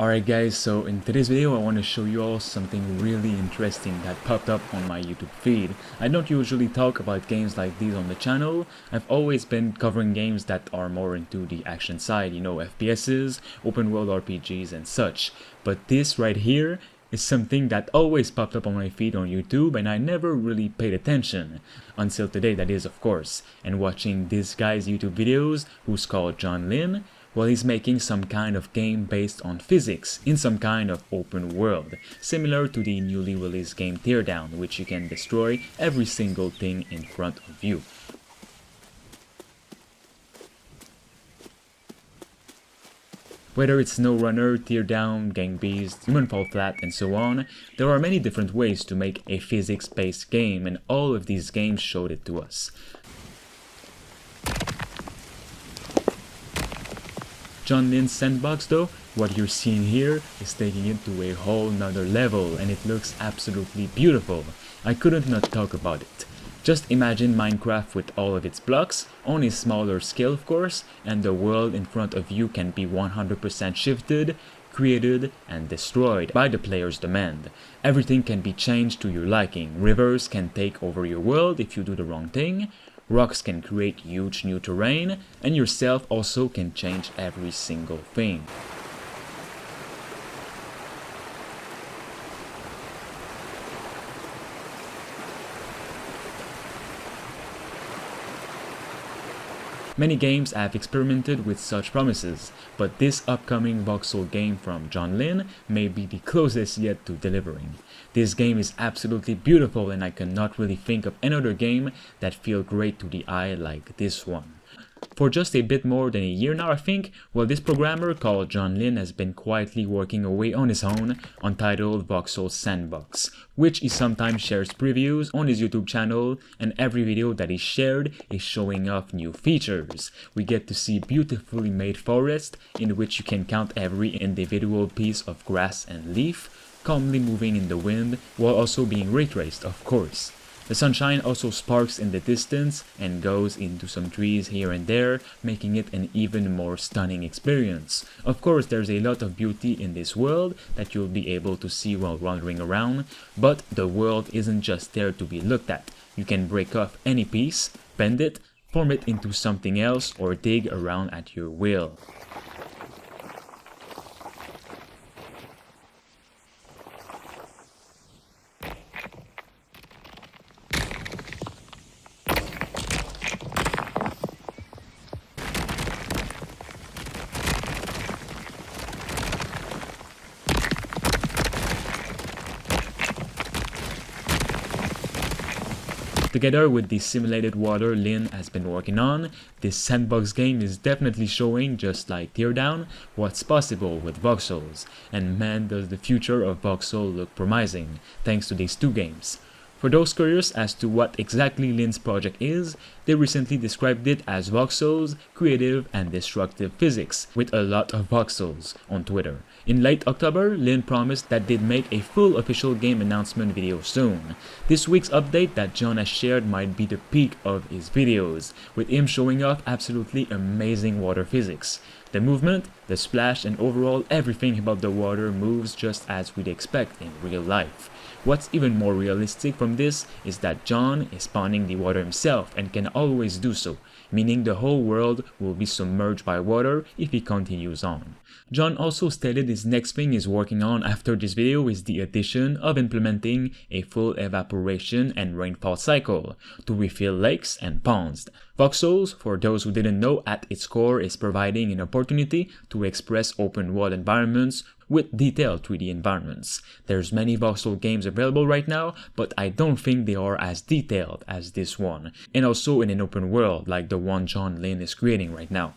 Alright guys, so in today's video I want to show you all something really interesting that popped up on my YouTube feed. I don't usually talk about games like these on the channel. I've always been covering games that are more into the action side, you know, FPSs, open world RPGs and such. But this right here is something that always popped up on my feed on YouTube and I never really paid attention. Until today, that is, of course. And watching this guy's YouTube videos, who's called John Lin, well, he's making some kind of game based on physics in some kind of open world, similar to the newly released game Teardown, which you can destroy every single thing in front of you. Whether it's SnowRunner, Teardown, Gang Beasts, Human Fall Flat, and so on, there are many different ways to make a physics-based game, and all of these games showed it to us. John Lin's Sandbox though, what you're seeing here is taking it to a whole nother level and it looks absolutely beautiful. I couldn't not talk about it. Just imagine Minecraft with all of its blocks, on a smaller scale of course, and the world in front of you can be 100% shifted, created, and destroyed by the player's demand. Everything can be changed to your liking. Rivers can take over your world if you do the wrong thing. Rocks can create huge new terrain, and yourself also can change every single thing. Many games have experimented with such promises, but this upcoming voxel game from John Lin may be the closest yet to delivering. This game is absolutely beautiful and I cannot really think of another game that feels great to the eye like this one. For just a bit more than a year now I think, well, this programmer called John Lin has been quietly working away on his own on titled Voxel Sandbox, which he sometimes shares previews on his YouTube channel, and every video that he shared is showing off new features. We get to see beautifully made forest in which you can count every individual piece of grass and leaf, calmly moving in the wind while also being ray traced, of course. The sunshine also sparks in the distance and goes into some trees here and there, making it an even more stunning experience. Of course, there's a lot of beauty in this world that you'll be able to see while wandering around, but the world isn't just there to be looked at. You can break off any piece, bend it, form it into something else, or dig around at your will. Together with the simulated water Lin has been working on, this sandbox game is definitely showing, just like Teardown, what's possible with voxels, and man does the future of voxel look promising, thanks to these two games. For those curious as to what exactly Lin's project is, they recently described it as voxels, creative and destructive physics, with a lot of voxels on Twitter. In late October, Lin promised that they'd make a full official game announcement video soon. This week's update that John has shared might be the peak of his videos, with him showing off absolutely amazing water physics. The movement, the splash, and overall everything about the water moves just as we'd expect in real life. What's even more realistic from this is that John is spawning the water himself and can always do so, meaning the whole world will be submerged by water if he continues on. John also stated his next thing he's working on after this video is the addition of implementing a full evaporation and rainfall cycle to refill lakes and ponds. Voxels, for those who didn't know, at its core is providing an opportunity to express open world environments with detailed 3D environments. There's many voxel games available right now, but I don't think they are as detailed as this one, and also in an open world like the one John Lin is creating right now.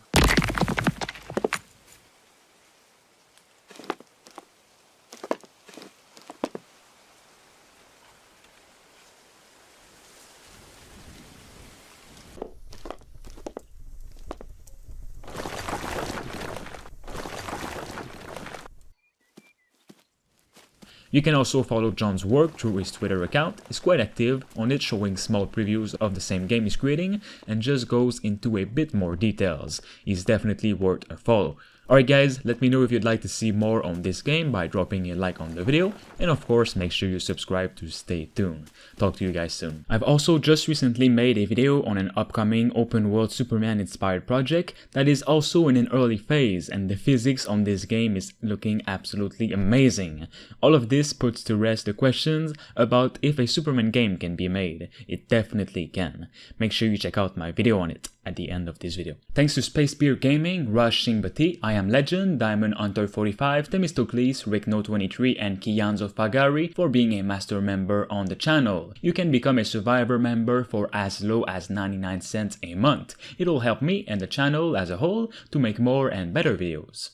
You can also follow John's work through his Twitter account. He's quite active on it, showing small previews of the same game he's creating and just goes into a bit more details. He's definitely worth a follow. Alright guys, let me know if you'd like to see more on this game by dropping a like on the video, and of course make sure you subscribe to stay tuned. Talk to you guys soon. I've also just recently made a video on an upcoming open world Superman inspired project that is also in an early phase, and the physics on this game is looking absolutely amazing. All of this puts to rest the questions about if a Superman game can be made. It definitely can. Make sure you check out my video on it at the end of this video. Thanks to Space Beer Gaming, Rush Shingbati, I Am Legend, Diamond Hunter 45, Themistocles, Rickno23 and Kianzo Fagari for being a master member on the channel. You can become a survivor member for as low as 99 cents a month. It'll help me and the channel as a whole to make more and better videos.